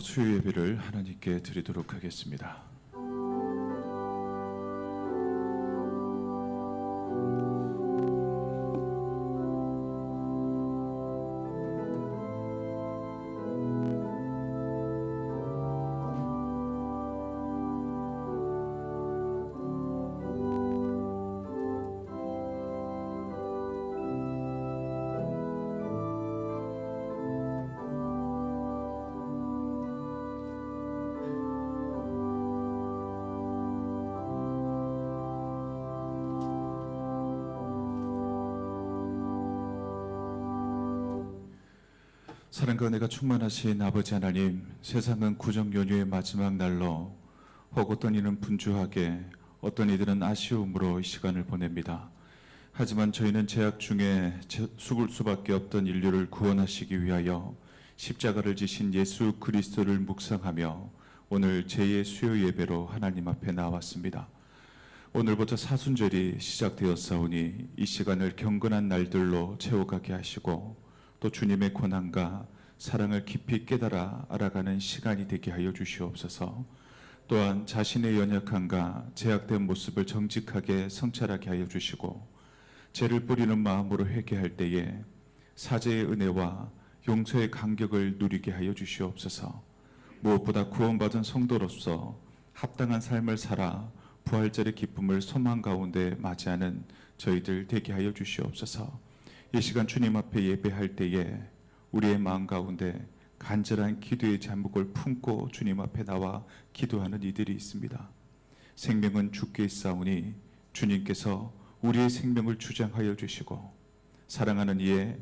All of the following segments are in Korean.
수요 예배를 하나님께 드리도록 하겠습니다. 사랑과 은혜가 충만하신 아버지 하나님, 세상은 구정 연휴의 마지막 날로 혹 어떤 이는 분주하게, 어떤 이들은 아쉬움으로 이 시간을 보냅니다. 하지만 저희는 죄악 중에 죽을 수밖에 없던 인류를 구원하시기 위하여 십자가를 지신 예수 그리스도를 묵상하며 오늘 제2의 수요 예배로 하나님 앞에 나왔습니다. 오늘부터 사순절이 시작되었사오니 이 시간을 경건한 날들로 채워가게 하시고 또 주님의 권한과 사랑을 깊이 깨달아 알아가는 시간이 되게 하여 주시옵소서. 또한 자신의 연약함과 제약된 모습을 정직하게 성찰하게 하여 주시고 죄를 뿌리는 마음으로 회개할 때에 사죄의 은혜와 용서의 감격을 누리게 하여 주시옵소서. 무엇보다 구원받은 성도로서 합당한 삶을 살아 부활절의 기쁨을 소망 가운데 맞이하는 저희들 되게 하여 주시옵소서. 이 시간 주님 앞에 예배할 때에 우리의 마음 가운데 간절한 기도의 제목을 품고 주님 앞에 나와 기도하는 이들이 있습니다. 생명은 주께 있사오니 주님께서 우리의 생명을 주장하여 주시고 사랑하는 이의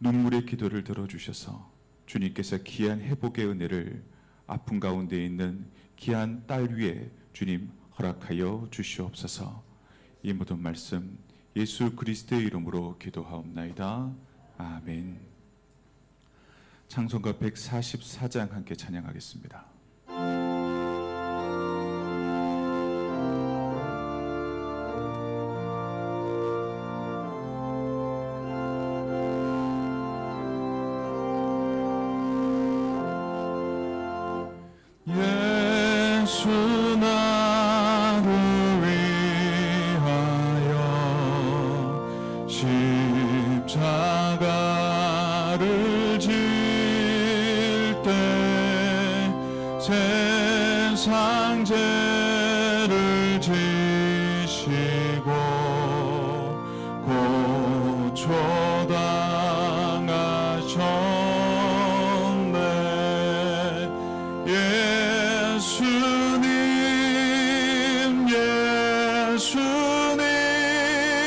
눈물의 기도를 들어주셔서 주님께서 귀한 회복의 은혜를 아픔 가운데 있는 귀한 딸 위에 주님 허락하여 주시옵소서. 이 모든 말씀 예수 그리스도의 이름으로 기도하옵나이다. 아멘. 찬송가 144장 함께 찬양하겠습니다. 예수 나를 위하여 십자가를 질 때 세상 죄를 지시고 고초당하셨네.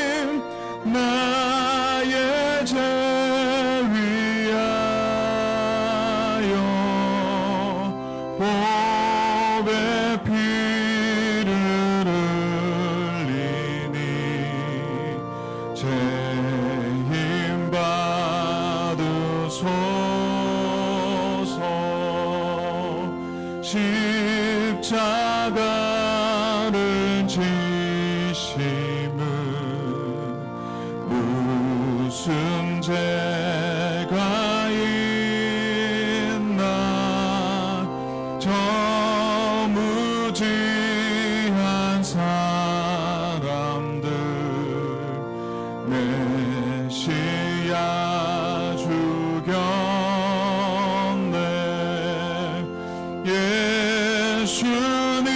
예수님 나의 죄 위하여 보배 피를 흘리니 죄임 받으소서. 십자가를 지심은 무슨 죄가 있나. 저 무지한 사람들 메시아 죽였네. 예수님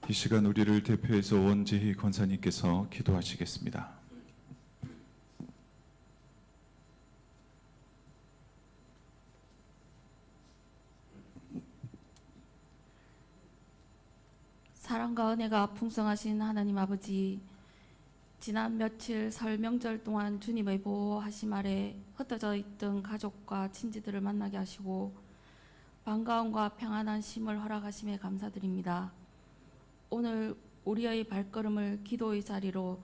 이 시간 우리를 대표해서 원재희 권사님께서 기도하시겠습니다. 사랑과 은혜가 풍성하신 하나님 아버지, 지난 며칠 설 명절 동안 주님의 보호하심 아래 흩어져 있던 가족과 친지들을 만나게 하시고 반가움과 평안한 쉼을 허락하심에 감사드립니다. 오늘 우리의 발걸음을 기도의 자리로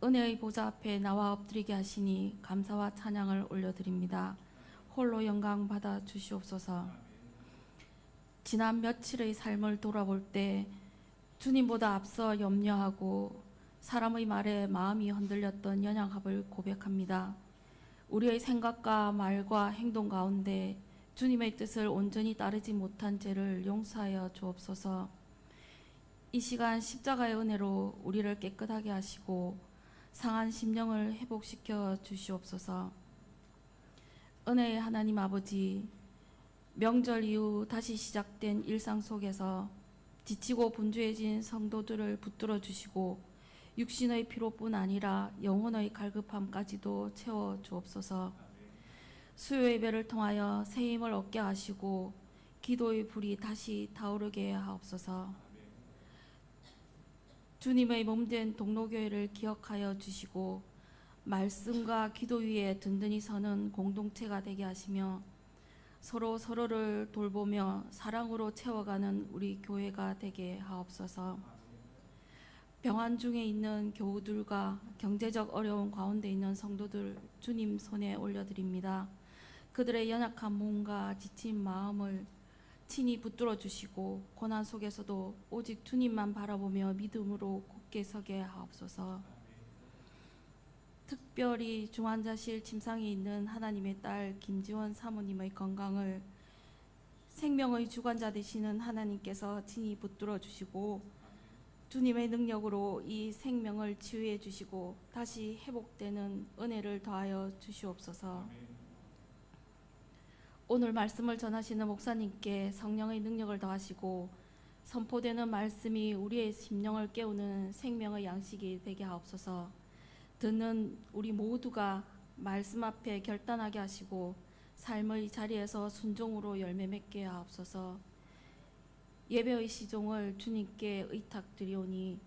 은혜의 보좌 앞에 나와 엎드리게 하시니 감사와 찬양을 올려드립니다. 홀로 영광 받아 주시옵소서. 지난 며칠의 삶을 돌아볼 때 주님보다 앞서 염려하고 사람의 말에 마음이 흔들렸던 연약함을 고백합니다. 우리의 생각과 말과 행동 가운데 주님의 뜻을 온전히 따르지 못한 죄를 용서하여 주옵소서. 이 시간 십자가의 은혜로 우리를 깨끗하게 하시고 상한 심령을 회복시켜 주시옵소서. 은혜의 하나님 아버지, 명절 이후 다시 시작된 일상 속에서 지치고 분주해진 성도들을 붙들어 주시고 육신의 피로뿐 아니라 영혼의 갈급함까지도 채워 주옵소서. 수요 예배를 통하여 새 힘을 얻게 하시고 기도의 불이 다시 타오르게 하옵소서. 주님의 몸된 동로교회를 기억하여 주시고 말씀과 기도 위에 든든히 서는 공동체가 되게 하시며 서로 서로를 돌보며 사랑으로 채워가는 우리 교회가 되게 하옵소서. 병환 중에 있는 교우들과 경제적 어려움 가운데 있는 성도들 주님 손에 올려드립니다. 그들의 연약한 몸과 지친 마음을 친히 붙들어 주시고 고난 속에서도 오직 주님만 바라보며 믿음으로 굳게 서게 하옵소서. 특별히 중환자실 침상에 있는 하나님의 딸 김지원 사모님의 건강을 생명의 주관자 되시는 하나님께서 친히 붙들어 주시고 주님의 능력으로 이 생명을 치유해 주시고 다시 회복되는 은혜를 더하여 주시옵소서. 오늘 말씀을 전하시는 목사님께 성령의 능력을 더하시고 선포되는 말씀이 우리의 심령을 깨우는 생명의 양식이 되게 하옵소서. 듣는 우리 모두가 말씀 앞에 결단하게 하시고 삶의 자리에서 순종으로 열매 맺게 하옵소서. 예배의 시종을 주님께 의탁드리오니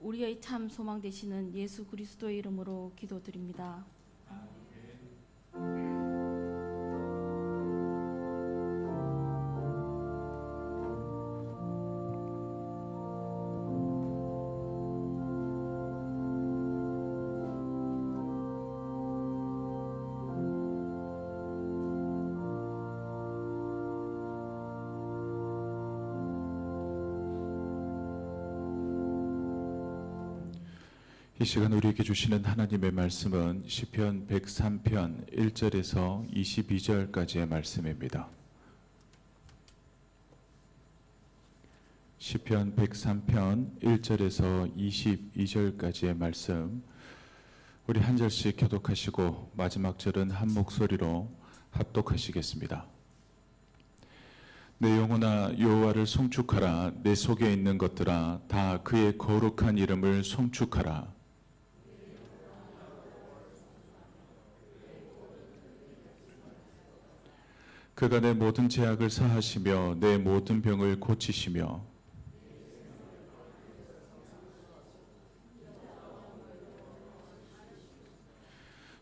우리의 참 소망 되시는 예수 그리스도의 이름으로 기도드립니다. 이 시간 우리에게 주시는 하나님의 말씀은 시편 103편 1절에서 22절까지의 말씀입니다. 시편 103편 1절에서 22절까지의 말씀, 우리 한 절씩 교독하시고 마지막 절은 한 목소리로 합독하시겠습니다. 내 영혼아 여호와를 송축하라. 내 속에 있는 것들아 다 그의 거룩한 이름을 송축하라. 그가 내 모든 죄악을 사하시며 내 모든 병을 고치시며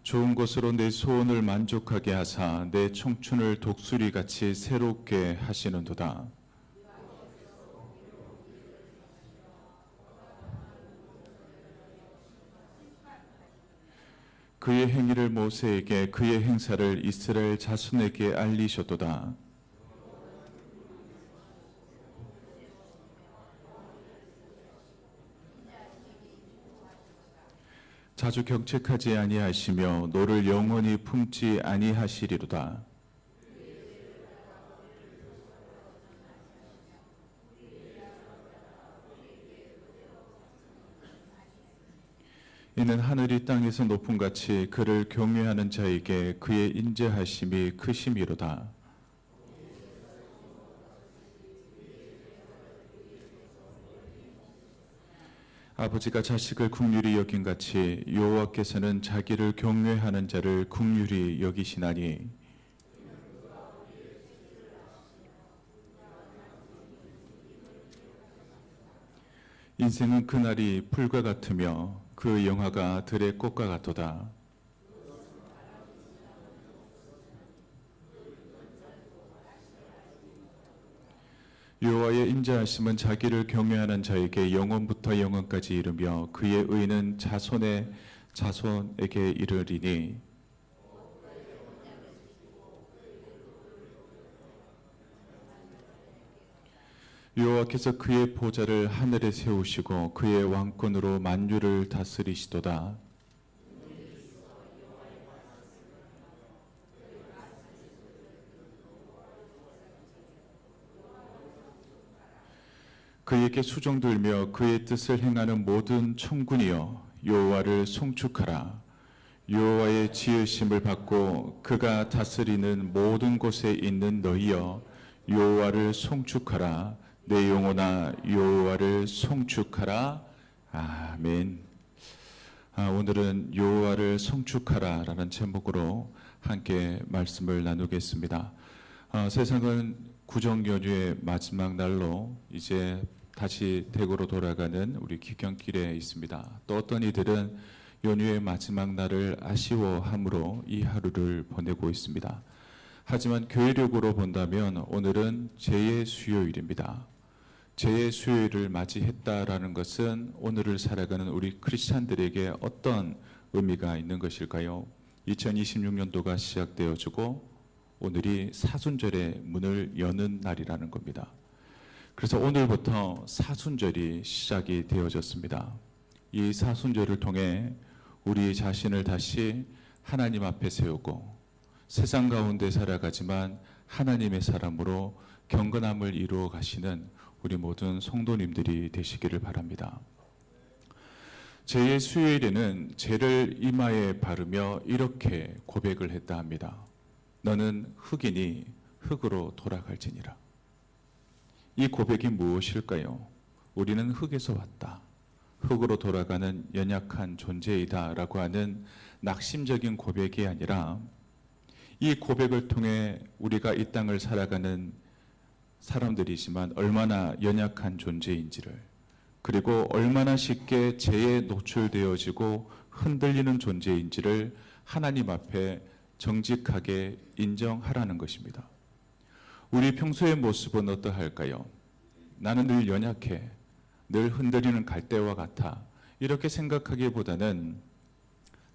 좋은 것으로 내 소원을 만족하게 하사 내 청춘을 독수리같이 새롭게 하시는도다. 그의 행위를 모세에게 그의 행사를 이스라엘 자손에게 알리셨도다. 자주 경책하지 아니하시며 노를 영원히 품지 아니하시리로다. 이는 하늘이 땅에서 높음같이 그를 경외하는 자에게 그의 인자하심이 크심이로다. 아버지가 자식을 긍휼히 여긴 같이 여호와께서는 자기를 경외하는 자를 긍휼히 여기시나니 인생은 그날이 풀과 같으며 그 영화가 들의 꽃과 같도다. 여호와의 인자하심은 자기를 경외하는 자에게 영원부터 영원까지 이르며 그의 의는 자손의 자손에게 이르리니 여호와께서 그의 보좌를 하늘에 세우시고 그의 왕권으로 만유를 다스리시도다. 그에게 수종 들며 그의 뜻을 행하는 모든 천군이여 여호와를 송축하라. 여호와의 지으심을 받고 그가 다스리는 모든 곳에 있는 너희여 여호와를 송축하라. 내 영혼아 여호와를 송축하라. 아멘. 오늘은 여호와를 송축하라라는 제목으로 함께 말씀을 나누겠습니다. 세상은 구정 연휴의 마지막 날로 이제 다시 대구로 돌아가는 우리 귀경길에 있습니다. 또 어떤 이들은 연휴의 마지막 날을 아쉬워함으로 이 하루를 보내고 있습니다. 하지만 교회력으로 본다면 오늘은 제의 수요일입니다. 제의 수요일을 맞이했다라는 것은 오늘을 살아가는 우리 크리스찬들에게 어떤 의미가 있는 것일까요? 2026년도가 시작되어지고 오늘이 사순절의 문을 여는 날이라는 겁니다. 그래서 오늘부터 사순절이 시작이 되어졌습니다. 이 사순절을 통해 우리 자신을 다시 하나님 앞에 세우고 세상 가운데 살아가지만 하나님의 사람으로 경건함을 이루어 가시는 우리 모든 성도님들이 되시기를 바랍니다. 제의 수요일에는 죄를 이마에 바르며 이렇게 고백을 했다 합니다. 너는 흙이니 흙으로 돌아갈지니라. 이 고백이 무엇일까요? 우리는 흙에서 왔다. 흙으로 돌아가는 연약한 존재이다 라고 하는 낙심적인 고백이 아니라 이 고백을 통해 우리가 이 땅을 살아가는 사람들이지만 얼마나 연약한 존재인지를, 그리고 얼마나 쉽게 죄에 노출되어지고 흔들리는 존재인지를 하나님 앞에 정직하게 인정하라는 것입니다. 우리 평소의 모습은 어떠할까요? 나는 늘 연약해, 늘 흔들리는 갈대와 같아, 이렇게 생각하기보다는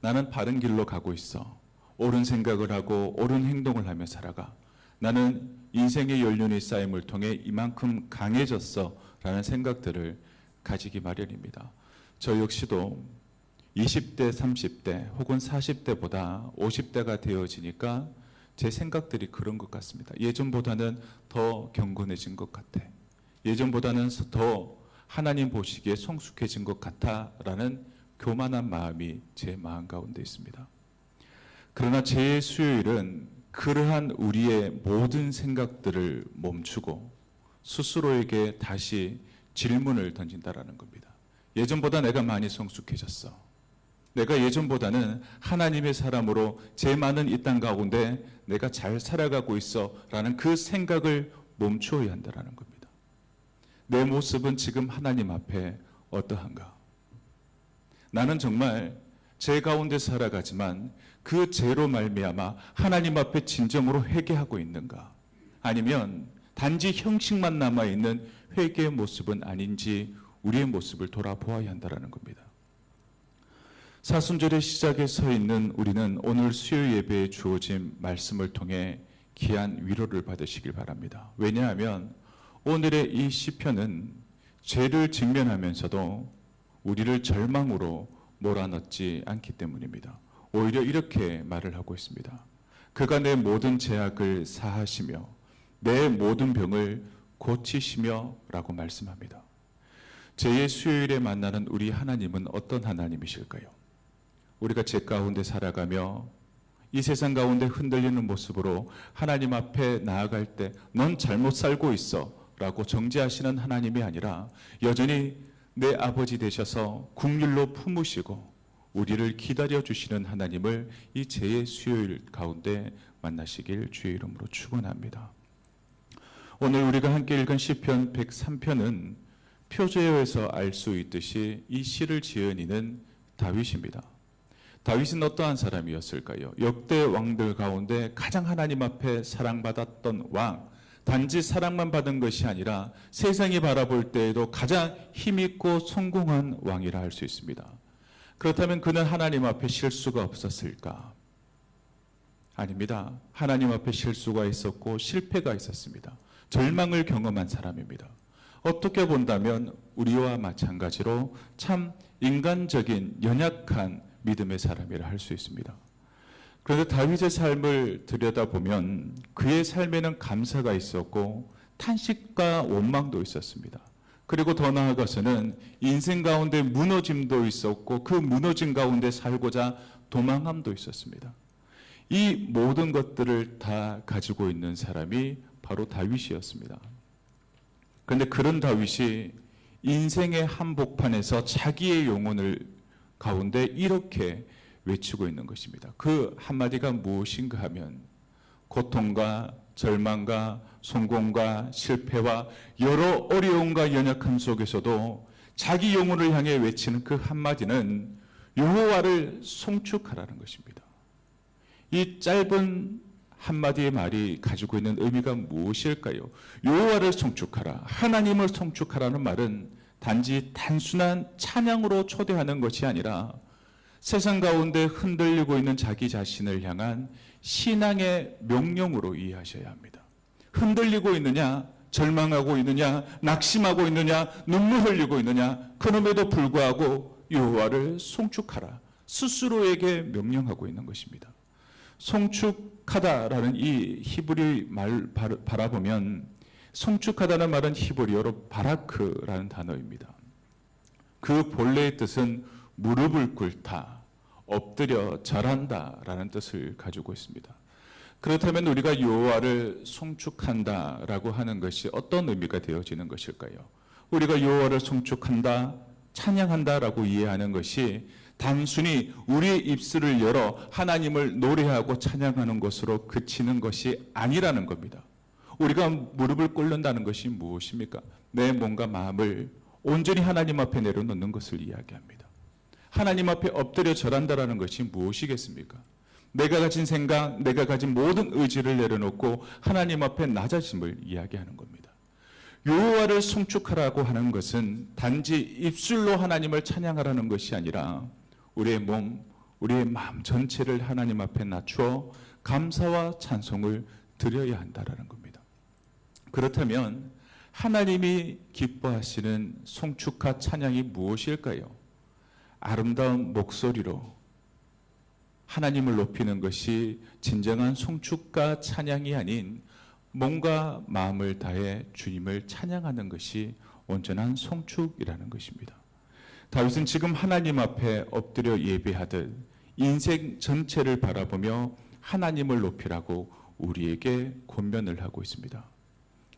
나는 바른 길로 가고 있어, 옳은 생각을 하고 옳은 행동을 하며 살아가, 나는 인생의 연륜의 쌓임을 통해 이만큼 강해졌어 라는 생각들을 가지기 마련입니다. 저 역시도 20대, 30대 혹은 40대보다 50대가 되어지니까 제 생각들이 그런 것 같습니다. 예전보다는 더 경건해진 것 같아. 예전보다는 더 하나님 보시기에 성숙해진 것 같아 라는 교만한 마음이 제 마음 가운데 있습니다. 그러나 제 수요일은 그러한 우리의 모든 생각들을 멈추고 스스로에게 다시 질문을 던진다라는 겁니다. 예전보다 내가 많이 성숙해졌어. 내가 예전보다는 하나님의 사람으로 제 많은 이 땅 가운데 내가 잘 살아가고 있어 라는 그 생각을 멈추어야 한다는 겁니다. 내 모습은 지금 하나님 앞에 어떠한가? 나는 정말 제 가운데 살아가지만 그 죄로 말미암아 하나님 앞에 진정으로 회개하고 있는가? 아니면 단지 형식만 남아있는 회개의 모습은 아닌지 우리의 모습을 돌아보아야 한다는 겁니다. 사순절의 시작에 서 있는 우리는 오늘 수요 예배에 주어진 말씀을 통해 귀한 위로를 받으시길 바랍니다. 왜냐하면 오늘의 이 시편은 죄를 직면하면서도 우리를 절망으로 몰아넣지 않기 때문입니다. 오히려 이렇게 말을 하고 있습니다. 그가 내 모든 죄악을 사하시며 내 모든 병을 고치시며 라고 말씀합니다. 죄의 수요일에 만나는 우리 하나님은 어떤 하나님이실까요? 우리가 죄 가운데 살아가며 이 세상 가운데 흔들리는 모습으로 하나님 앞에 나아갈 때 넌 잘못 살고 있어 라고 정죄하시는 하나님이 아니라 여전히 내 아버지 되셔서 긍휼로 품으시고 우리를 기다려 주시는 하나님을 이 제의 수요일 가운데 만나시길 주의 이름으로 축원합니다. 오늘 우리가 함께 읽은 시편 103편은 표제어에서 알 수 있듯이 이 시를 지은 이는 다윗입니다. 다윗은 어떠한 사람이었을까요? 역대 왕들 가운데 가장 하나님 앞에 사랑받았던 왕, 단지 사랑만 받은 것이 아니라 세상이 바라볼 때에도 가장 힘있고 성공한 왕이라 할 수 있습니다. 그렇다면 그는 하나님 앞에 실수가 없었을까? 아닙니다. 하나님 앞에 실수가 있었고 실패가 있었습니다. 절망을 경험한 사람입니다. 어떻게 본다면 우리와 마찬가지로 참 인간적인 연약한 믿음의 사람이라 할 수 있습니다. 그런데 다윗의 삶을 들여다보면 그의 삶에는 감사가 있었고 탄식과 원망도 있었습니다. 그리고 더 나아가서는 인생 가운데 무너짐도 있었고 그 무너진 가운데 살고자 도망함도 있었습니다. 이 모든 것들을 다 가지고 있는 사람이 바로 다윗이었습니다. 그런데 그런 다윗이 인생의 한복판에서 자기의 영혼을 가운데 이렇게 외치고 있는 것입니다. 그 한마디가 무엇인가 하면 고통과 절망과 성공과 실패와 여러 어려움과 연약함 속에서도 자기 영혼을 향해 외치는 그 한마디는 여호와를 송축하라는 것입니다. 이 짧은 한마디의 말이 가지고 있는 의미가 무엇일까요? 여호와를 송축하라, 하나님을 송축하라는 말은 단지 단순한 찬양으로 초대하는 것이 아니라 세상 가운데 흔들리고 있는 자기 자신을 향한 신앙의 명령으로 이해하셔야 합니다. 흔들리고 있느냐, 절망하고 있느냐, 낙심하고 있느냐, 눈물 흘리고 있느냐, 그럼에도 불구하고 여호와를 송축하라, 스스로에게 명령하고 있는 것입니다. 송축하다라는 이 히브리 말 바라보면 송축하다는 말은 히브리어로 바라크라는 단어입니다. 그 본래의 뜻은 무릎을 꿇다, 엎드려 절한다라는 뜻을 가지고 있습니다. 그렇다면 우리가 여호와를 송축한다라고 하는 것이 어떤 의미가 되어지는 것일까요? 우리가 여호와를 송축한다, 찬양한다라고 이해하는 것이 단순히 우리의 입술을 열어 하나님을 노래하고 찬양하는 것으로 그치는 것이 아니라는 겁니다. 우리가 무릎을 꿇는다는 것이 무엇입니까? 내 몸과 마음을 온전히 하나님 앞에 내려놓는 것을 이야기합니다. 하나님 앞에 엎드려 절한다라는 것이 무엇이겠습니까? 내가 가진 생각, 내가 가진 모든 의지를 내려놓고 하나님 앞에 낮아짐을 이야기하는 겁니다. 여호와를 송축하라고 하는 것은 단지 입술로 하나님을 찬양하라는 것이 아니라 우리의 몸, 우리의 마음 전체를 하나님 앞에 낮추어 감사와 찬송을 드려야 한다라는 겁니다. 그렇다면 하나님이 기뻐하시는 송축과 찬양이 무엇일까요? 아름다운 목소리로 하나님을 높이는 것이 진정한 송축과 찬양이 아닌 몸과 마음을 다해 주님을 찬양하는 것이 온전한 송축이라는 것입니다. 다윗은 지금 하나님 앞에 엎드려 예배하듯 인생 전체를 바라보며 하나님을 높이라고 우리에게 권면을 하고 있습니다.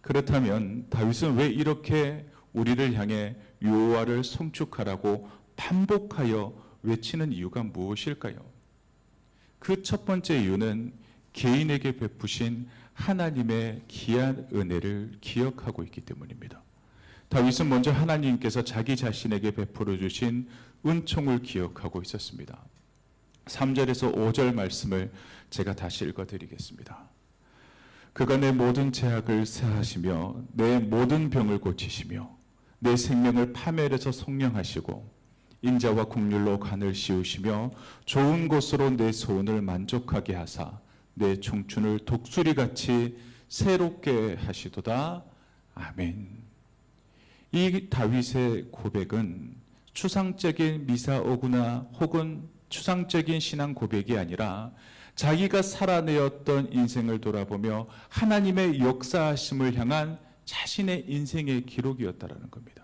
그렇다면 다윗은 왜 이렇게 우리를 향해 여호와를 송축하라고 반복하여 외치는 이유가 무엇일까요? 그 첫 번째 이유는 개인에게 베푸신 하나님의 귀한 은혜를 기억하고 있기 때문입니다. 다윗은 먼저 하나님께서 자기 자신에게 베풀어 주신 은총을 기억하고 있었습니다. 3절에서 5절 말씀을 제가 다시 읽어드리겠습니다. 그가 내 모든 죄악을 사하시며 내 모든 병을 고치시며 내 생명을 파멸해서 속량하시고 인자와 긍휼로 간을 씌우시며 좋은 곳으로 내 소원을 만족하게 하사 내 청춘을 독수리같이 새롭게 하시도다. 아멘. 이 다윗의 고백은 추상적인 미사오구나 혹은 추상적인 신앙 고백이 아니라 자기가 살아내었던 인생을 돌아보며 하나님의 역사하심을 향한 자신의 인생의 기록이었다라는 겁니다.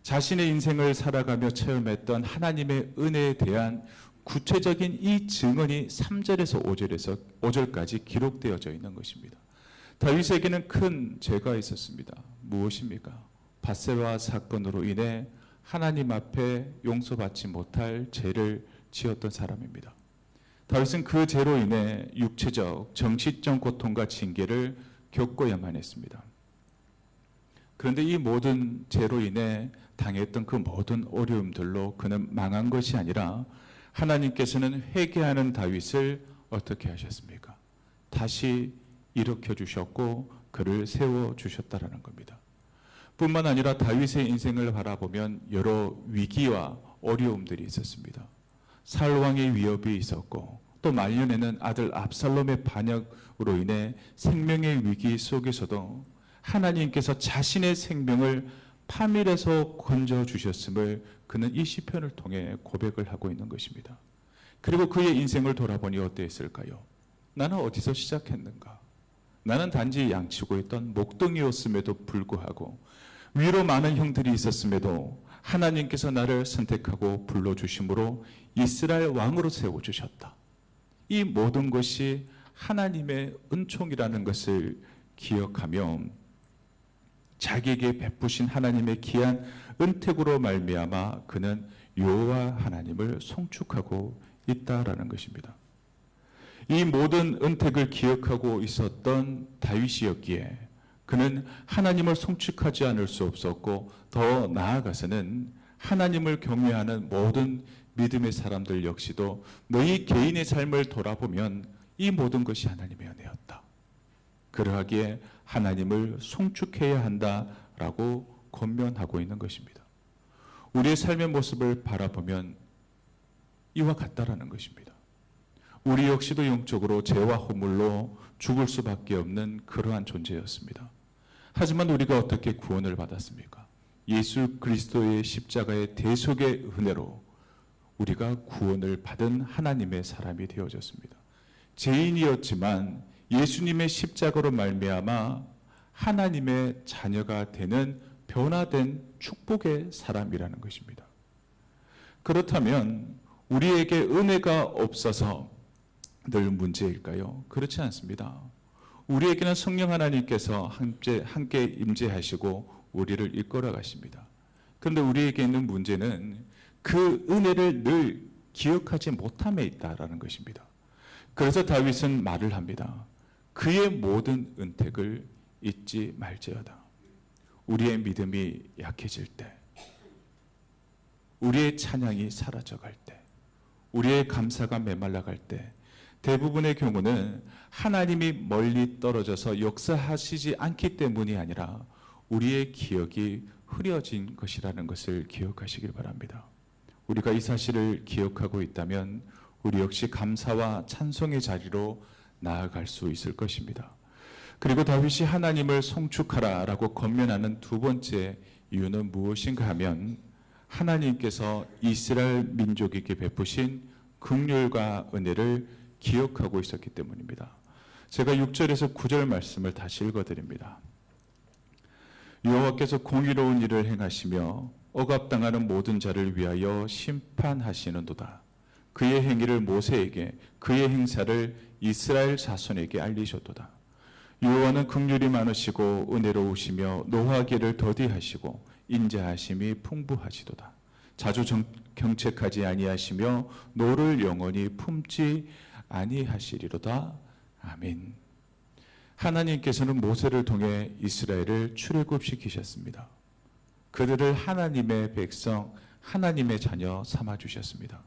자신의 인생을 살아가며 체험했던 하나님의 은혜에 대한 구체적인 이 증언이 3절에서 5절까지 기록되어져 있는 것입니다. 다윗에게는 큰 죄가 있었습니다. 무엇입니까? 밧세바 사건으로 인해 하나님 앞에 용서받지 못할 죄를 지었던 사람입니다. 다윗은 그 죄로 인해 육체적, 정신적 고통과 징계를 겪어야만 했습니다. 그런데 이 모든 죄로 인해 당했던 그 모든 어려움들로 그는 망한 것이 아니라 하나님께서는 회개하는 다윗을 어떻게 하셨습니까? 다시 일으켜 주셨고 그를 세워 주셨다라는 겁니다. 뿐만 아니라 다윗의 인생을 바라보면 여러 위기와 어려움들이 있었습니다. 살왕의 위협이 있었고 또 말년에는 아들 압살롬의 반역으로 인해 생명의 위기 속에서도 하나님께서 자신의 생명을 파멸에서 건져 주셨음을 그는 이 시편을 통해 고백을 하고 있는 것입니다. 그리고 그의 인생을 돌아보니 어땠을까요? 나는 어디서 시작했는가? 나는 단지 양치고 있던 목동이었음에도 불구하고 위로 많은 형들이 있었음에도 하나님께서 나를 선택하고 불러주심으로 이스라엘 왕으로 세워주셨다. 이 모든 것이 하나님의 은총이라는 것을 기억하며 자기에게 베푸신 하나님의 귀한 은택으로 말미암아 그는 여호와 하나님을 송축하고 있다라는 것입니다. 이 모든 은택을 기억하고 있었던 다윗이었기에 그는 하나님을 송축하지 않을 수 없었고 더 나아가서는 하나님을 경외하는 모든 믿음의 사람들 역시도 너희 개인의 삶을 돌아보면 이 모든 것이 하나님의 은혜였다. 그러하기에 하나님을 송축해야 한다라고 권면하고 있는 것입니다. 우리의 삶의 모습을 바라보면 이와 같다라는 것입니다. 우리 역시도 영적으로 죄와 허물로 죽을 수밖에 없는 그러한 존재였습니다. 하지만 우리가 어떻게 구원을 받았습니까? 예수 그리스도의 십자가의 대속의 은혜로 우리가 구원을 받은 하나님의 사람이 되어졌습니다. 죄인이었지만 예수님의 십자가로 말미암아 하나님의 자녀가 되는 변화된 축복의 사람이라는 것입니다. 그렇다면 우리에게 은혜가 없어서 늘 문제일까요? 그렇지 않습니다. 우리에게는 성령 하나님께서 함께 임재하시고 우리를 이끌어 가십니다. 그런데 우리에게 있는 문제는 그 은혜를 늘 기억하지 못함에 있다라는 것입니다. 그래서 다윗은 말을 합니다. 그의 모든 은택을 잊지 말지어다. 우리의 믿음이 약해질 때, 우리의 찬양이 사라져갈 때, 우리의 감사가 메말라갈 때 대부분의 경우는 하나님이 멀리 떨어져서 역사하시지 않기 때문이 아니라 우리의 기억이 흐려진 것이라는 것을 기억하시길 바랍니다. 우리가 이 사실을 기억하고 있다면 우리 역시 감사와 찬송의 자리로 나아갈 수 있을 것입니다. 그리고 다윗이 하나님을 송축하라라고 권면하는 두 번째 이유는 무엇인가 하면 하나님께서 이스라엘 민족에게 베푸신 긍휼과 은혜를 기억하고 있었기 때문입니다. 제가 6절에서 9절 말씀을 다시 읽어드립니다. 여호와께서 공의로운 일을 행하시며 억압당하는 모든 자를 위하여 심판하시는도다. 그의 행위를 모세에게 그의 행사를 이스라엘 자손에게 알리셨도다. 여호와는 긍휼이 많으시고 은혜로우시며 노하기를 더디하시고 인자하심이 풍부하시도다. 자주 경책하지 아니하시며 노를 영원히 품지 아니하시리로다. 아멘. 하나님께서는 모세를 통해 이스라엘을 출애굽시키셨습니다. 그들을 하나님의 백성, 하나님의 자녀 삼아 주셨습니다.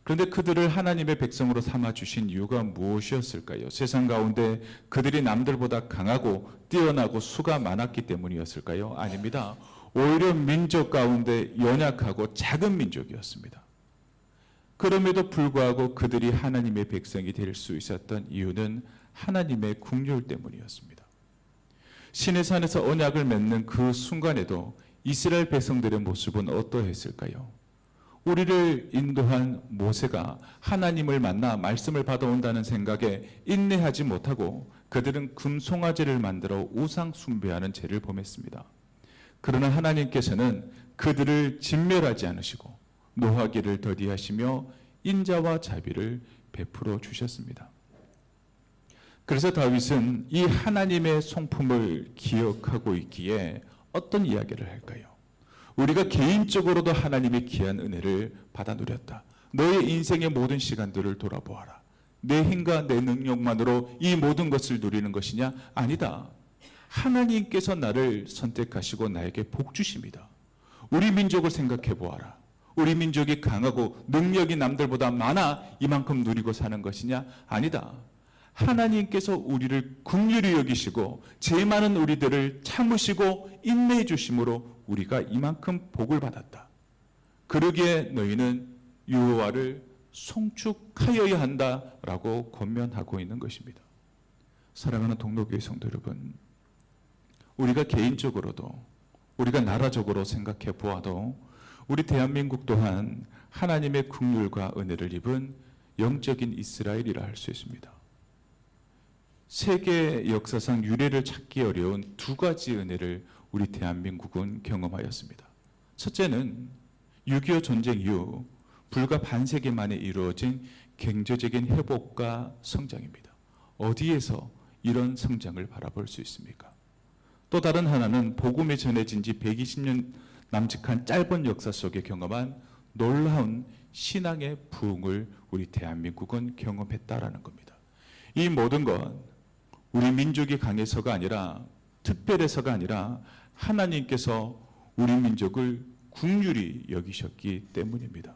그런데 그들을 하나님의 백성으로 삼아 주신 이유가 무엇이었을까요? 세상 가운데 그들이 남들보다 강하고 뛰어나고 수가 많았기 때문이었을까요? 아닙니다. 오히려 민족 가운데 연약하고 작은 민족이었습니다. 그럼에도 불구하고 그들이 하나님의 백성이 될 수 있었던 이유는 하나님의 긍휼 때문이었습니다. 시내산에서 언약을 맺는 그 순간에도 이스라엘 백성들의 모습은 어떠했을까요? 우리를 인도한 모세가 하나님을 만나 말씀을 받아온다는 생각에 인내하지 못하고 그들은 금송아지를 만들어 우상 숭배하는 죄를 범했습니다. 그러나 하나님께서는 그들을 진멸하지 않으시고 노하기를 더디하시며 인자와 자비를 베풀어 주셨습니다. 그래서 다윗은 이 하나님의 성품을 기억하고 있기에 어떤 이야기를 할까요? 우리가 개인적으로도 하나님의 귀한 은혜를 받아 누렸다. 너의 인생의 모든 시간들을 돌아보아라. 내 힘과 내 능력만으로 이 모든 것을 누리는 것이냐? 아니다. 하나님께서 나를 선택하시고 나에게 복 주십니다. 우리 민족을 생각해 보아라. 우리 민족이 강하고 능력이 남들보다 많아 이만큼 누리고 사는 것이냐? 아니다. 하나님께서 우리를 긍휼히 여기시고 죄 많은 우리들을 참으시고 인내해 주심으로 우리가 이만큼 복을 받았다. 그러기에 너희는 여호와를 송축하여야 한다라고 권면하고 있는 것입니다. 사랑하는 동로교회 성도 여러분, 우리가 개인적으로도 우리가 나라적으로 생각해 보아도 우리 대한민국 또한 하나님의 긍휼과 은혜를 입은 영적인 이스라엘이라 할 수 있습니다. 세계 역사상 유례를 찾기 어려운 두 가지 은혜를 우리 대한민국은 경험하였습니다. 첫째는 6.25 전쟁 이후 불과 반세기 만에 이루어진 경제적인 회복과 성장입니다. 어디에서 이런 성장을 바라볼 수 있습니까? 또 다른 하나는 복음이 전해진 지 120년 남짓한 짧은 역사 속에 경험한 놀라운 신앙의 부흥을 우리 대한민국은 경험했다라는 겁니다. 이 모든 것 우리 민족이 강해서가 아니라 특별해서가 아니라 하나님께서 우리 민족을 긍휼히 여기셨기 때문입니다.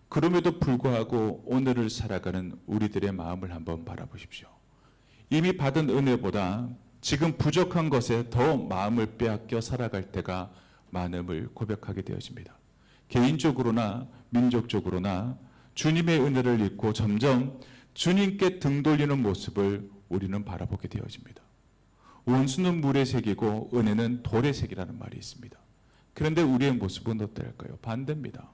그럼에도 불구하고 오늘을 살아가는 우리들의 마음을 한번 바라보십시오. 이미 받은 은혜보다 지금 부족한 것에 더 마음을 빼앗겨 살아갈 때가 많음을 고백하게 되어집니다. 개인적으로나 민족적으로나 주님의 은혜를 잊고 점점 주님께 등 돌리는 모습을 우리는 바라보게 되어집니다. 원수는 물의 색이고 은혜는 돌의 색이라는 말이 있습니다. 그런데 우리의 모습은 어떨까요? 반대입니다.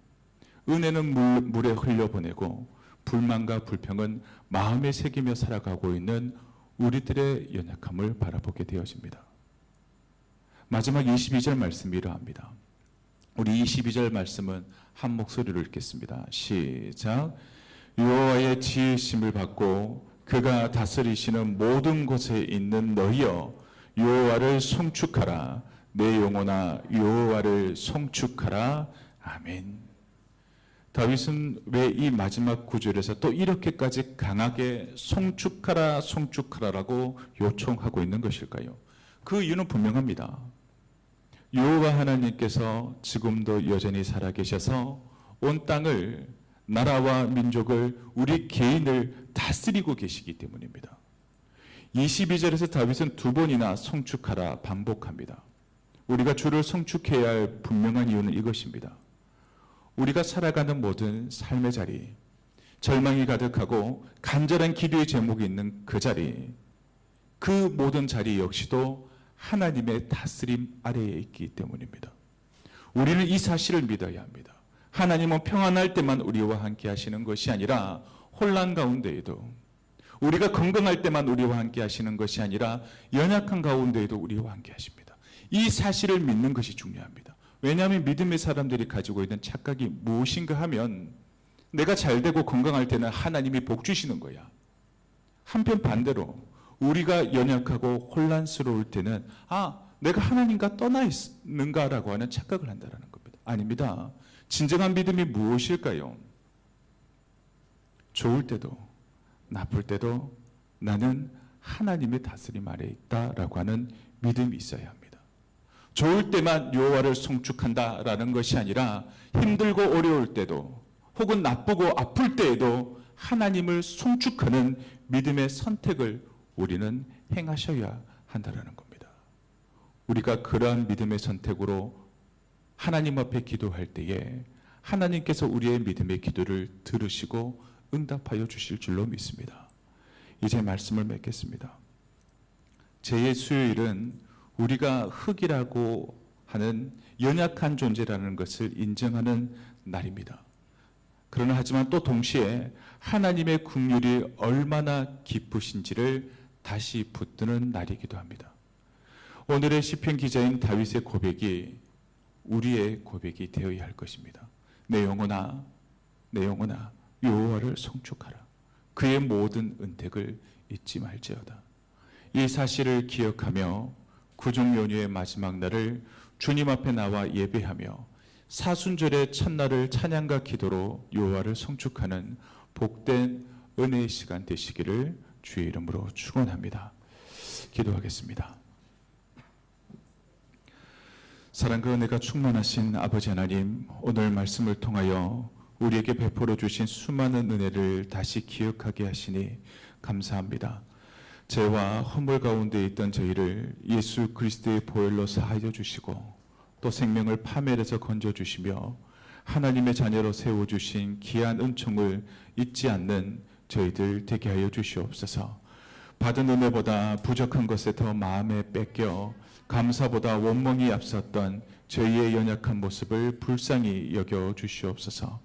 은혜는 물에 흘려보내고 불만과 불평은 마음에 새기며 살아가고 있는 우리들의 연약함을 바라보게 되어집니다. 마지막 22절 말씀이 이러합니다. 우리 22절 말씀은 한 목소리로 읽겠습니다. 시작. 여호와의 지으심을 받고 그가 다스리시는 모든 곳에 있는 너희여 여호와를 송축하라. 내 영혼아 여호와를 송축하라. 아멘. 다윗은 왜 이 마지막 구절에서 또 이렇게까지 강하게 송축하라 송축하라라고 요청하고 있는 것일까요? 그 이유는 분명합니다. 여호와 하나님께서 지금도 여전히 살아계셔서 온 땅을 나라와 민족을 우리 개인을 다스리고 계시기 때문입니다. 22절에서 다윗은 두 번이나 송축하라 반복합니다. 우리가 주를 송축해야 할 분명한 이유는 이것입니다. 우리가 살아가는 모든 삶의 자리, 절망이 가득하고 간절한 기도의 제목이 있는 그 자리, 그 모든 자리 역시도 하나님의 다스림 아래에 있기 때문입니다. 우리는 이 사실을 믿어야 합니다. 하나님은 평안할 때만 우리와 함께 하시는 것이 아니라 혼란 가운데에도, 우리가 건강할 때만 우리와 함께 하시는 것이 아니라 연약한 가운데에도 우리와 함께 하십니다. 이 사실을 믿는 것이 중요합니다. 왜냐하면 믿음의 사람들이 가지고 있는 착각이 무엇인가 하면 내가 잘되고 건강할 때는 하나님이 복 주시는 거야. 한편 반대로 우리가 연약하고 혼란스러울 때는 내가 하나님과 떠나 있는가라고 하는 착각을 한다는 겁니다. 아닙니다. 진정한 믿음이 무엇일까요? 좋을 때도 나쁠 때도 나는 하나님의 다스림 아래에 있다라고 하는 믿음이 있어야 합니다. 좋을 때만 여호와를 송축한다라는 것이 아니라 힘들고 어려울 때도 혹은 나쁘고 아플 때에도 하나님을 송축하는 믿음의 선택을 우리는 행하셔야 한다는 겁니다. 우리가 그러한 믿음의 선택으로 하나님 앞에 기도할 때에 하나님께서 우리의 믿음의 기도를 들으시고 응답하여 주실 줄로 믿습니다. 이제 말씀을 맺겠습니다. 제 수요일은 우리가 흙이라고 하는 연약한 존재라는 것을 인정하는 날입니다. 그러나 하지만 또 동시에 하나님의 긍휼이 얼마나 깊으신지를 다시 붙드는 날이기도 합니다. 오늘의 시편 기자인 다윗의 고백이 우리의 고백이 되어야 할 것입니다. 내 영혼아, 내 영혼아, 여호와를 송축하라. 그의 모든 은택을 잊지 말지어다. 이 사실을 기억하며 구종 연휴의 마지막 날을 주님 앞에 나와 예배하며 사순절의 첫날을 찬양과 기도로 여호와를 송축하는 복된 은혜의 시간 되시기를 주의 이름으로 축원합니다. 기도하겠습니다. 사랑과 은혜가 충만하신 아버지 하나님, 오늘 말씀을 통하여 우리에게 베풀어 주신 수많은 은혜를 다시 기억하게 하시니 감사합니다. 죄와 허물 가운데 있던 저희를 예수 그리스도의 보혈로 사하여 주시고 또 생명을 파멸해서 건져주시며 하나님의 자녀로 세워주신 귀한 은총을 잊지 않는 저희들 되게 하여 주시옵소서. 받은 은혜보다 부족한 것에 더 마음에 뺏겨 감사보다 원망이 앞섰던 저희의 연약한 모습을 불쌍히 여겨 주시옵소서.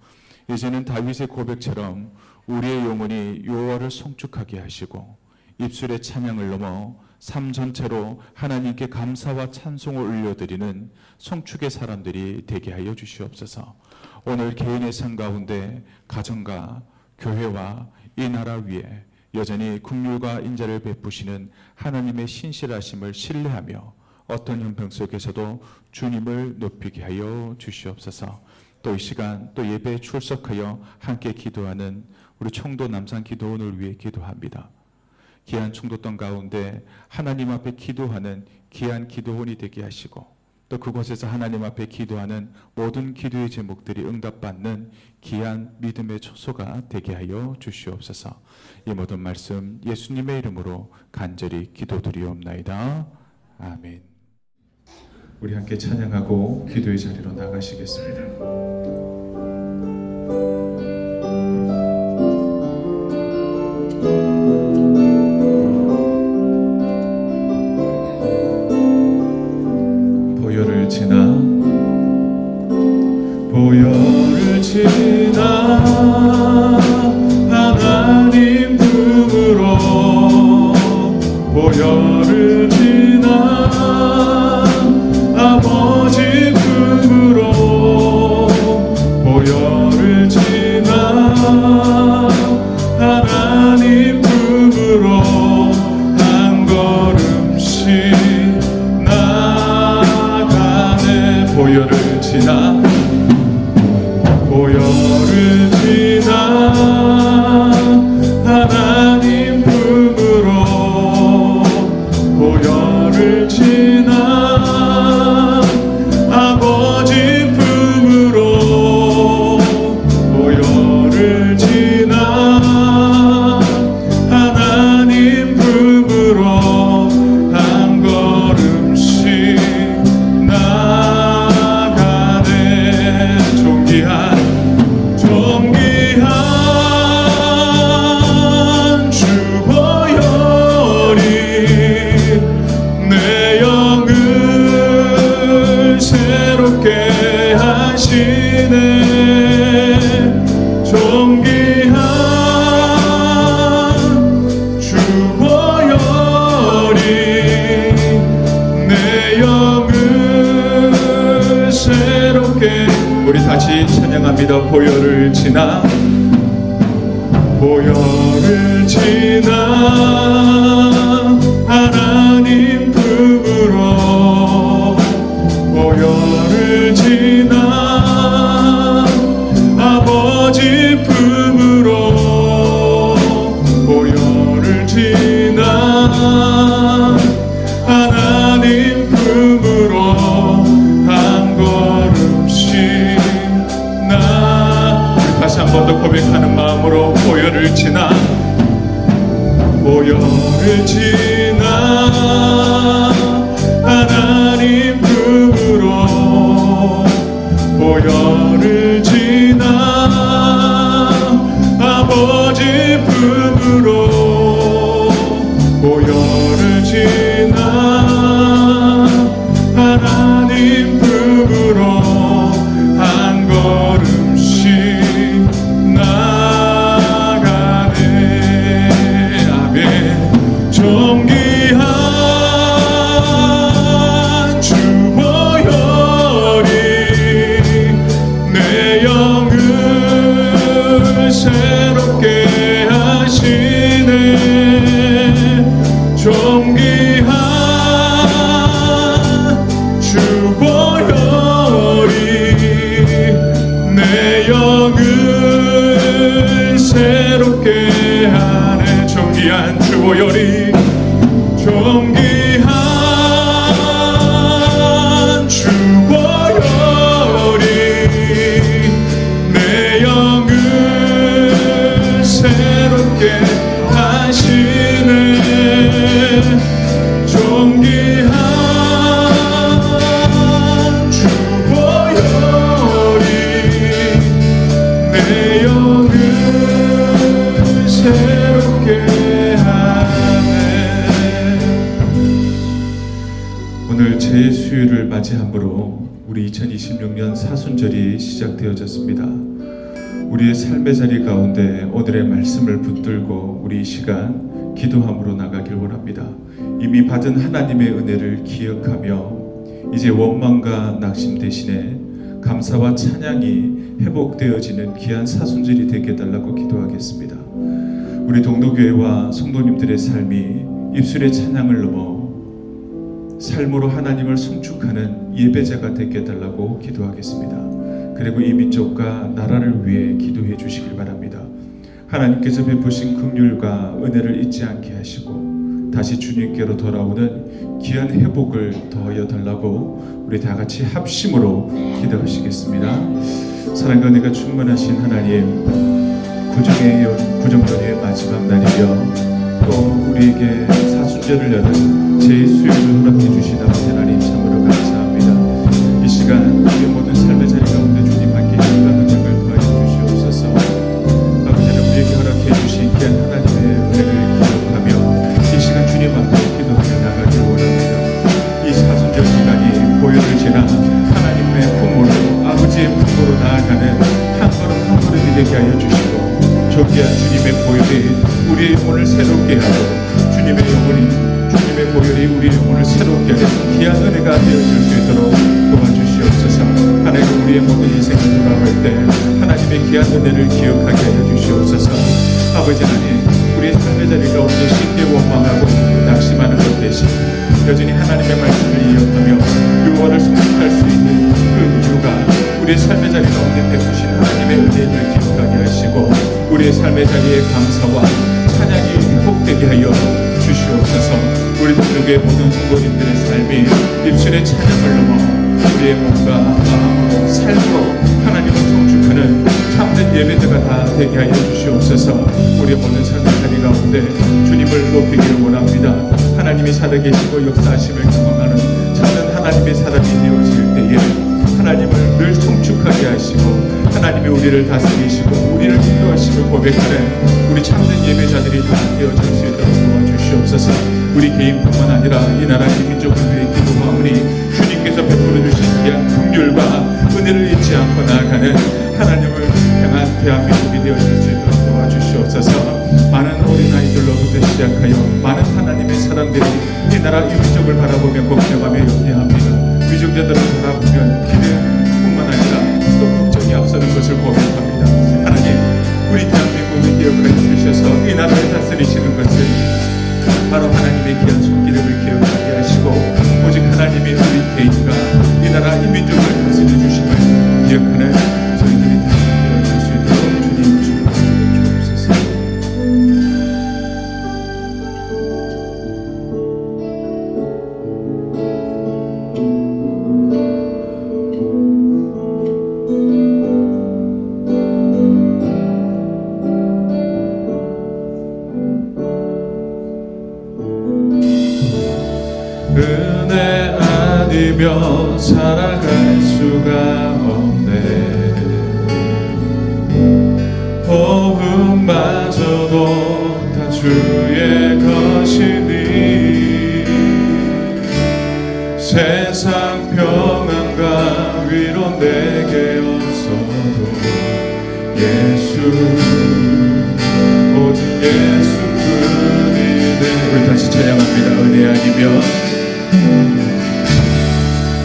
이제는 다윗의 고백처럼 우리의 영혼이 여호와를 송축하게 하시고 입술의 찬양을 넘어 삶 전체로 하나님께 감사와 찬송을 올려드리는 송축의 사람들이 되게 하여 주시옵소서. 오늘 개인의 삶 가운데 가정과 교회와 이 나라 위에 여전히 긍휼과 인자를 베푸시는 하나님의 신실하심을 신뢰하며 어떤 형편 속에서도 주님을 높이게 하여 주시옵소서. 또 이 시간 또 예배에 출석하여 함께 기도하는 우리 청도 남산 기도원을 위해 기도합니다. 귀한 청도동 가운데 하나님 앞에 기도하는 귀한 기도원이 되게 하시고 또 그곳에서 하나님 앞에 기도하는 모든 기도의 제목들이 응답받는 귀한 믿음의 초소가 되게 하여 주시옵소서. 이 모든 말씀 예수님의 이름으로 간절히 기도드리옵나이다. 아멘. 우리 함께 찬양하고 기도의 자리로 나가시겠습니다. 보혈을 지나 하나님 품으로 보혈을 지나 아버지 품으로 보혈을 지나 하나님 품으로 한 걸음씩 나가네. 보혈을 지나 보혈을 지나 하나님 품으로 보혈을 지나 아버지 품으로 보혈을 지나 하나님 품으로 한 걸음씩 나가네. 존귀한 주 보혈이 내 영을 새롭게 하시네. 존귀한 주 보혈이 내 영을 새롭게. 우리 다시 찬양합니다. 보혈을 지나 보혈을 지나 하나님 품으로 보혈을 지나 아버지 품으로 보혈을 지나 하나님 품으로 한 걸음씩 다시 한 번 더 고백하는 마음으로 보혈을 지나 보혈을 지나 하나님 품으로 보혈을 지나 아버지 품으로 보혈을 지나 하나님 품으로 한 걸음씩 나가네. 아멘. 존귀한 주 보혈이 내 영을 새롭게 하시네. 존귀한 주 보혈이 내 영을 새롭게 하네. 존귀한 주보혈이 존귀한 주보혈이 내 영을 새롭게 하시네. 존귀한 주보혈이 내 영을 새롭게 하네. 오늘 제 수요일을 맞이함으로 우리 2026년 사순절이 시작되어졌습니다. 우리의 삶의 자리 가운데 오늘의 말씀을 붙들고 우리 이 시간 기도함으로 나가길 원합니다. 이미 받은 하나님의 은혜를 기억하며 이제 원망과 낙심 대신에 감사와 찬양이 회복되어지는 귀한 사순절이 되게 해달라고 기도하겠습니다. 우리 동도교회와 성도님들의 삶이 입술의 찬양을 넘어 삶으로 하나님을 송축하는 예배자가 되게 해달라고 기도하겠습니다. 그리고 이 민족과 나라를 위해 기도해 주시길 바랍니다. 하나님께서 베푸신 긍휼과 은혜를 잊지 않게 하시고 다시 주님께로 돌아오는 귀한 회복을 더하여 달라고 우리 다 같이 합심으로 기도하시겠습니다. 사랑과 은혜가 충만하신 하나님, 구정연의 마지막 날이며 또 우리에게 사순절을 여는 제2수요일을 허락해 주신 아버지 하나님 참으로 감사합니다. 이 시간 우리의 모든 삶의 자리 가운데 주님 함께 힘과 능력을 더하여 주시옵소서. 아버지 하나님, 우리에게 허락해 주신 귀한 하나님의 은혜를 기억하며 이 시간 주님 앞에 기도하며 나가길 원합니다. 이 사순절 기간이 보혈을 지나 하나님의 품으로, 아버지의 품으로 나아가는 한 걸음 한 걸음이 되게 하여 주시고 존귀한 주님의 보혈이 우리의 영혼을 새롭게 하고 주님의 보혈이 우리의 영혼을 새롭게 하는 귀한 은혜가 되어질 수 있도록 도와주시옵소서. 하나님, 우리의 모든 인생을 돌아볼 때 하나님의 귀한 은혜를 기억하게 하여 주시옵소서. 아버지 하나님, 우리의 삶의 자리 가운데 쉽게 원망하고 낙심하는 것 대신 여전히 하나님의 말씀을 이어가며 유언을 성취할 수 있는 그 이유가 우리의 삶의 자리 가운데 베푸신 하나님의 은혜를 기억하게 하시고 우리의 삶의 자리에 감사와 찬양이 회복되게 하여 주시옵소서. 우리 동족의 모든 성도님들의 삶이 입술의 찬양을 넘어 우리의 몸과 마음으로 삶으로 하나님을 성축하는 참된 예배자가 다 되게 하여 주시옵소서. 우리의 모든 삶의 자리 가운데 주님을 높이기를 원합니다. 하나님이 살아계시고 역사하심을 경험하는 참된 하나님의 사람이 되어질 때에 하나님을 늘 성축하게 하시고 하나님이 우리를 다스리시고 우리를 인도하심을 고백하는 우리 참된 예배자들이 다 되어질 수 있도록 도와주시옵소서. 우리 개인뿐만 아니라 이 나라 이 민족을 위해 기도하오니 주님께서 베풀어 주신 귀한 긍휼과 은혜를 잊지 않고 나아가는 하나님을 향한 대한민국이 되어질 수 있도록 도와주시옵소서. 많은 어린아이들로부터 시작하여 많은 하나님의 사람들이 이 나라 이 민족을 바라보며 걱정하며 염려합니다. 위정자들을 바라보면 기대뿐만 아니라 또 걱정이 앞서는 것을 고백합니다. 하나님, 우리 대한민국을 기억하여 주셔서 이 나라를 다스리시는 것은 바로 하나님의 귀한 손기름을 기억하게 하시고 오직 하나님의 우리 개인과 이 나라 이 민족을 다스려 주심을 기억하는 저희들이 되어질 수 있도록 주님 축복해 주옵소서. 은혜 아니면 살아갈 수가 없네. 호흡마저도 다 주의 것이니 세상 평안과 위로 내게 없어도 예수, 오직 예수뿐이네. 우리 다시 찬양합니다. 은혜 아니면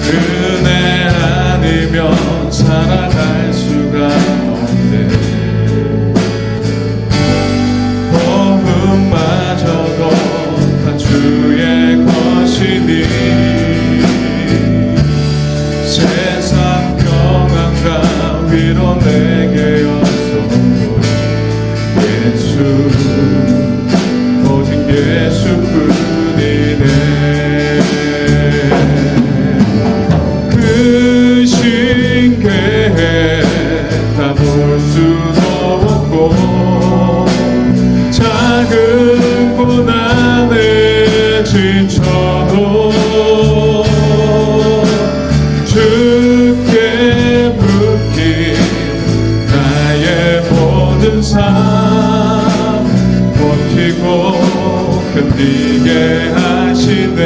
은혜 아니면 살아갈 수가 없네. 호흡마저도 다 주의 것이니 세상 평안과 위로 내게 없어도 예수 오직 예수뿐이네. 그 신께 다 볼 수도 없고 작은 고난에 지쳐도 주께 묶인 나의 모든 삶 버티고 견디게 하시네.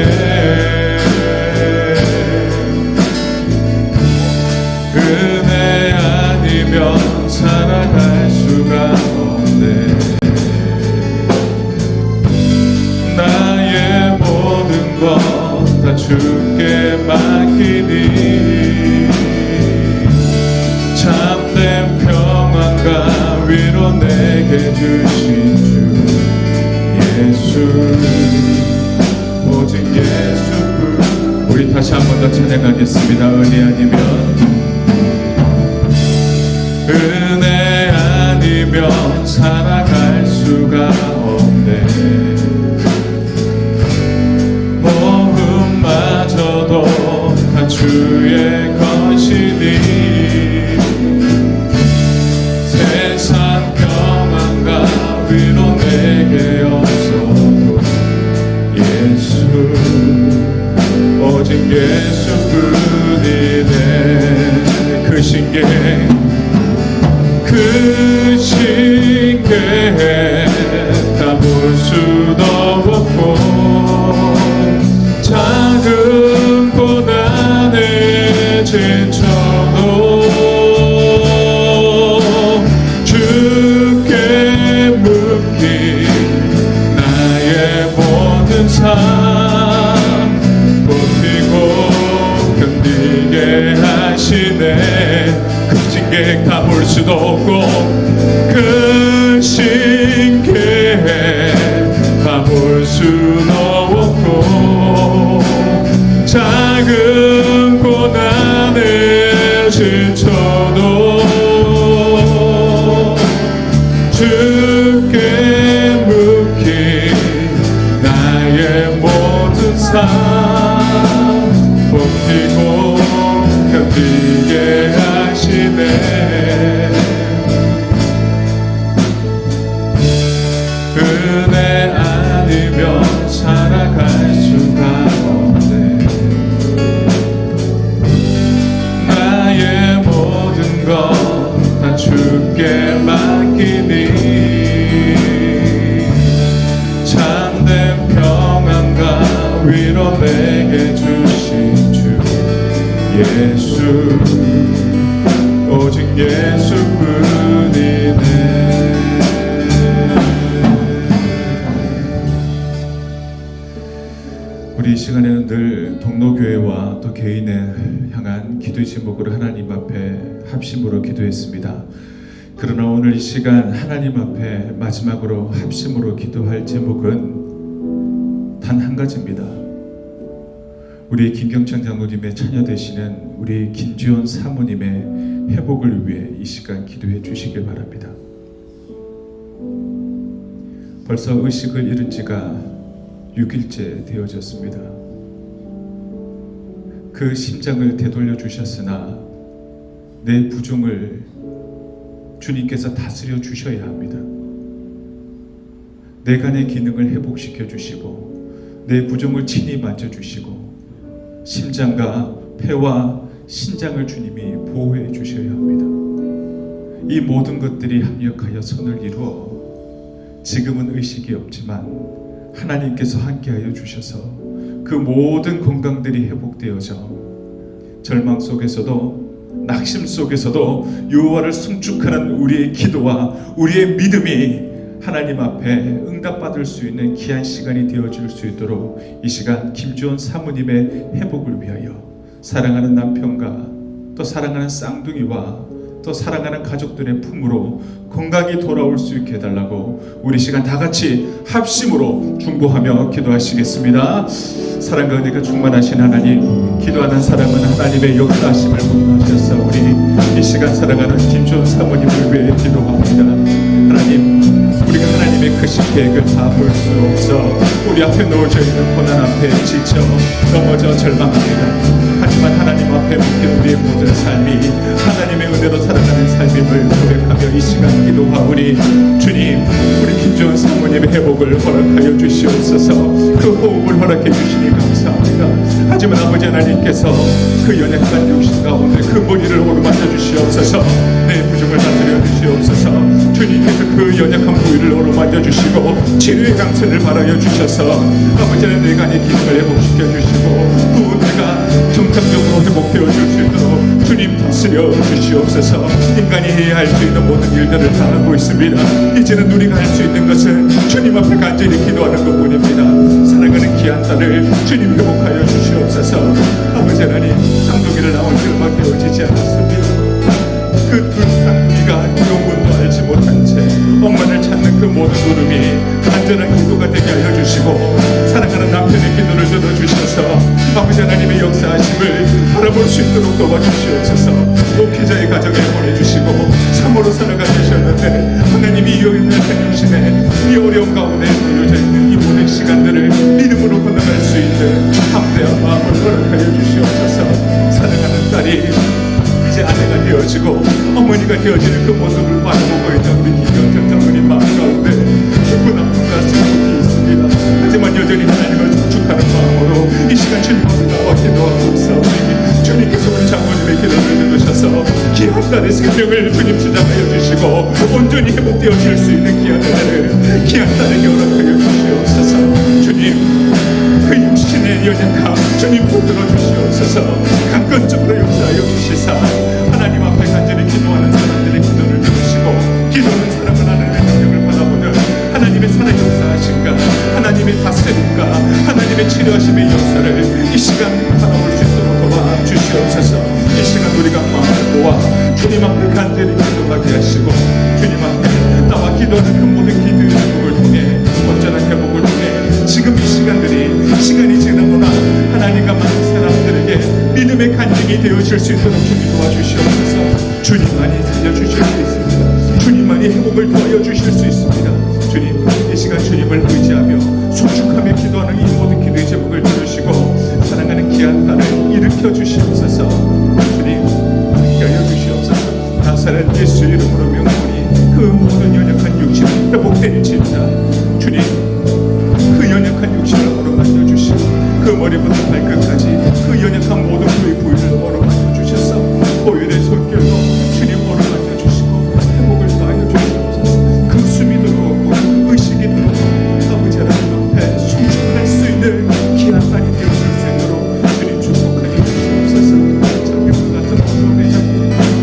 은혜 아니면 살아갈 수가 없네. 나의 모든 것 다 주께 맡기니 참된 평안과 위로 내게 주신 주 예수 오직 예수뿐. 우리 다시 한 번 더 찬양하겠습니다. 은혜 아니면 살아갈 수가 없네. 모험마저도 다 주의 것이니 세상 평안과 위로 내게 없어도 예수 오직 예수뿐이네. 그 신께 다 볼 수도 없고 작은 고난에 지쳐도 주께 묶인 나의 모든 삶 버티고 견디게 하시네. 그 신께 다 볼 수도 없고 그 신께 다 볼 수도 없고 작은 고난에 지쳐도 주께 묶인 나의 모든 삶 버티고 견디게 하시네. 은혜 아니면 살아갈 수가 없네. 나의 모든 것 다 주께 맡기니 참된 평안과 위로 내게 주신 주 예수 오직 예수뿐이네. 우리 이 시간에는 늘 동로교회와 또 개인을 향한 기도의 제목으로 하나님 앞에 합심으로 기도했습니다. 그러나 오늘 이 시간 하나님 앞에 마지막으로 합심으로 기도할 제목은 단 한 가지입니다. 우리 김경찬 장로님의 자녀 되시는 우리 김지원 사모님의 회복을 위해 이 시간 기도해 주시길 바랍니다. 벌써 의식을 잃은 지가 6일째 되어졌습니다. 그 심장을 되돌려 주셨으나 내 부종을 주님께서 다스려 주셔야 합니다. 내 간의 기능을 회복시켜 주시고 내 부종을 친히 만져주시고 심장과 폐와 신장을 주님이 보호해 주셔야 합니다. 이 모든 것들이 합력하여 선을 이루어 지금은 의식이 없지만 하나님께서 함께하여 주셔서 그 모든 건강들이 회복되어져 절망 속에서도 낙심 속에서도 여호와를 송축하는 우리의 기도와 우리의 믿음이 하나님 앞에 응답받을 수 있는 귀한 시간이 되어줄 수 있도록 이 시간 김주원 사모님의 회복을 위하여 사랑하는 남편과 또 사랑하는 쌍둥이와 또 사랑하는 가족들의 품으로 건강히 돌아올 수 있게 해달라고 우리 시간 다 같이 합심으로 중보하며 기도하시겠습니다. 사랑과 은혜가 충만하신 하나님, 기도하는 사람은 하나님의 역사하심을 못하셔서 우리 이 시간 살아가는 김준 사모님을 위해 기도합니다. 하나님, 우리가 하나님의 크신 계획을 다 볼 수 없어 우리 앞에 놓여져 있는 고난 앞에 지쳐 넘어져 절망합니다. 하지만 하나님 앞에 묶인 우리의 모든 삶이 하나님의 은혜로 살아가는 삶임을 고백하며 이 시간 기도하오니 주님, 우리 김준 사모님의 회복을 허락하여 주시옵소서. 그 호흡을 허락해 주시니 감사합니다. 하지만 아버지 하나님께서 그 연약한 육신 가운데 그 머리를 오르만져 주시옵소서. 내 부족을 다스려 주시옵소서. 주님께서 그 연약한 부위를 오르만져 주시고 치료의 강선을 바라여 주셔서 아버지 하나님 내 간의 기능을 회복시켜 주시고 또 내가 정상적으로 회복되어 줄 수 있도록 주님 다스려 주시옵소서. 인간이 해야 할 수 있는 모든 일들을 다 하고 있습니다. 이제는 우리가 할 수 있는 것은 주님 앞에 간절히 기도하는 것뿐입니다. 사랑하는 귀한 딸을 주님 회복하여 주시옵소서. 아버지 하나님, 쌍둥이를 낳은 지 얼마 되어지지 않았습니다. 그 두 쌍둥이가 영혼도 알지 못한 채 엄마를 찾는 그 모든 걸음이 간절한 기도가 되게 하여 주시고 사랑하는 남편의 기도를 들어주셔서 아버지 하나님의 역사하심을 바라볼 수 있도록 도와주시옵소서. 목회자의 가정에 보내주시고 참으로 살아가 주셨는데 하나님이 이 연약한 육신에 이 어려움 가운데 놓여져 있는 이 모든 시간들을 믿음으로 건너갈 수 있는 담대한 마음을 허락하여 주시옵소서. 사랑하는 딸이 이제 아내가 되어지고 어머니가 되어지는 그 모습을 바라보고 있는 우리 김영철 장모님 마음 가운데 기쁜 아픔과 슬픔이 있습니다. 하지만 여전히 하나님을 축축하는 마음으로 이 시간 주님 앞에 나와 기도하고 있사오니 주님께서 우리 장모님의 기도를 들으셔서 귀한 딸의 생명을 주님 주장하여 주시고 온전히 회복되어질 수 있는 귀한 은혜를 귀한 딸에게 허락하여 주시옵소서. 주님, 그 육신의 연약함 주님 붙들어 주시옵소서. 강건적으로 역사하여 주시사 하나님 앞에 간절히 기도하는 사람들의 기도를 들으시고 기도하는 사람은 하나님의 능력을 받아보는 하나님의 살아 역사하신가 하나님의 다스림과 하나님의 치료하심의 역사를 이 시간 바라볼 수 있도록 도와주시옵소서. 이 시간 우리가 마음을 모아 주님 앞에 간절히 기도하게 하시고 주님 앞에 나와 기도하는 그 모든 기도의 회복을 통해 온전한 회복을 통해 지금 이 시간이 지나거나 하나님과 많은 사람들에게 믿음의 간증이 되어질 수 있도록 주님 도와주시옵소서. 주님만이 살려주실 수 있습니다. 주님만이 회복을 도와여 주실 수 있습니다. 주님, 이 시간 주님을 의지하며 속축하며 기도하는 이 모든 기도의 제목을 들으시고 사랑하는 귀한 딸을 일으켜 주시옵소서. 주님, 여여 주시옵소서. 나사렛 예수 이름으로 명하오니 그 모든 연약한 육신 회복될지어다. 주님, 그 연약한 육신을 어루만져 주시고 그 머리부터 발끝까지 그 연약한 모든 부위를 어루만져 주셔서 보혈의 손길로 주님 어루만져 주시고 회복을 더하여 주시옵소서. 그 숨이 들어오고 의식이 들어오고 아버지 하나님 앞에 충족할 수 있는 귀한 딸이 되어질 수 있도록 주님 축복하여 주시옵소서. 장면과 같은 어려움에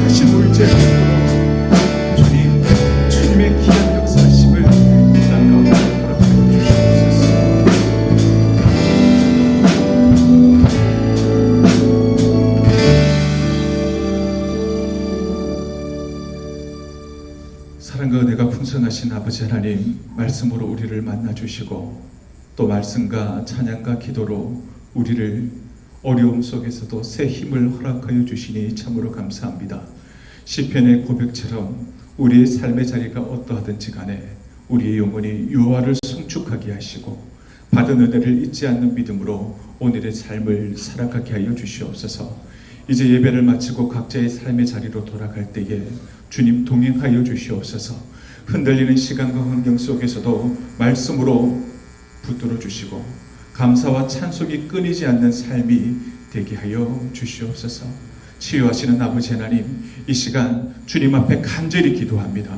다시 모이지 않도록 주님, 주님의 귀한 역사하심을 이 땅 가운데 허락하여 주시옵소서. 사랑과 은혜가 풍성하신 아버지 하나님, 말씀으로 우리를 만나주시고 또 말씀과 찬양과 기도로 우리를 어려움 속에서도 새 힘을 허락하여 주시니 참으로 감사합니다. 시편의 고백처럼 우리의 삶의 자리가 어떠하든지 간에 우리의 영혼이 유아를 성축하게 하시고 받은 은혜를 잊지 않는 믿음으로 오늘의 삶을 살아가게 하여 주시옵소서. 이제 예배를 마치고 각자의 삶의 자리로 돌아갈 때에 주님 동행하여 주시옵소서. 흔들리는 시간과 환경 속에서도 말씀으로 붙들어 주시고 감사와 찬송이 끊이지 않는 삶이 되게 하여 주시옵소서. 치유하시는 아버지 하나님, 이 시간 주님 앞에 간절히 기도합니다.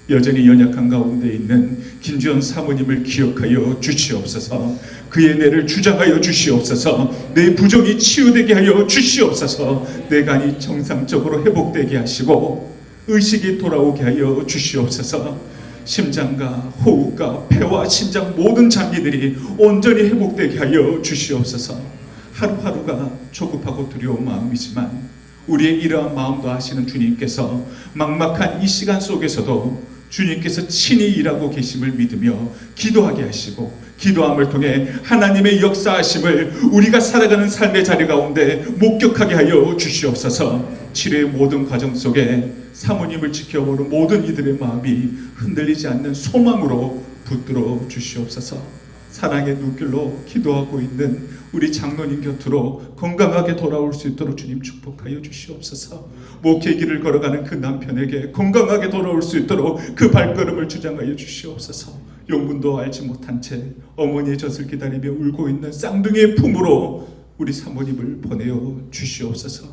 여전히 연약한 가운데 있는 김주현 사모님을 기억하여 주시옵소서. 그의 은혜를 주장하여 주시옵소서. 내 부족이 치유되게 하여 주시옵소서. 내 간이 정상적으로 회복되게 하시고 의식이 돌아오게 하여 주시옵소서. 심장과 호흡과 폐와 심장 모든 장기들이 온전히 회복되게 하여 주시옵소서. 하루하루가 조급하고 두려운 마음이지만 우리의 이러한 마음도 아시는 주님께서 막막한 이 시간 속에서도 주님께서 친히 일하고 계심을 믿으며 기도하게 하시고 기도함을 통해 하나님의 역사하심을 우리가 살아가는 삶의 자리 가운데 목격하게 하여 주시옵소서. 치료의 모든 과정 속에 사모님을 지켜보는 모든 이들의 마음이 흔들리지 않는 소망으로 붙들어 주시옵소서. 사랑의 눈길로 기도하고 있는 우리 장로님 곁으로 건강하게 돌아올 수 있도록 주님 축복하여 주시옵소서. 목회 길을 걸어가는 그 남편에게 건강하게 돌아올 수 있도록 그 발걸음을 주장하여 주시옵소서. 용분도 알지 못한 채 어머니의 젖을 기다리며 울고 있는 쌍둥이의 품으로 우리 사모님을 보내어 주시옵소서.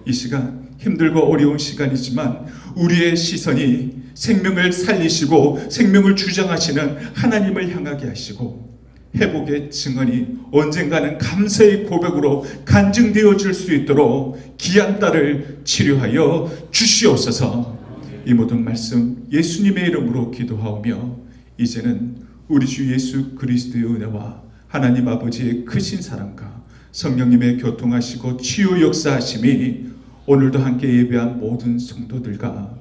이 시간 힘들고 어려운 시간이지만 우리의 시선이 생명을 살리시고 생명을 주장하시는 하나님을 향하게 하시고 회복의 증언이 언젠가는 감사의 고백으로 간증되어질 수 있도록 귀한 딸을 치료하여 주시옵소서. 이 모든 말씀 예수님의 이름으로 기도하오며 이제는 우리 주 예수 그리스도의 은혜와 하나님 아버지의 크신 사랑과 성령님의 교통하시고 치유 역사하심이 오늘도 함께 예배한 모든 성도들과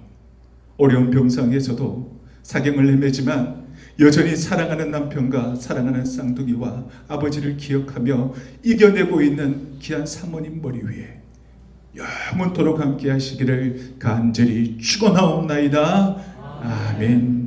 어려운 병상에서도 사경을 헤매지만 여전히 사랑하는 남편과 사랑하는 쌍둥이와 아버지를 기억하며 이겨내고 있는 귀한 사모님 머리 위에 영원토록 함께 하시기를 간절히 축원하옵나이다. 아멘.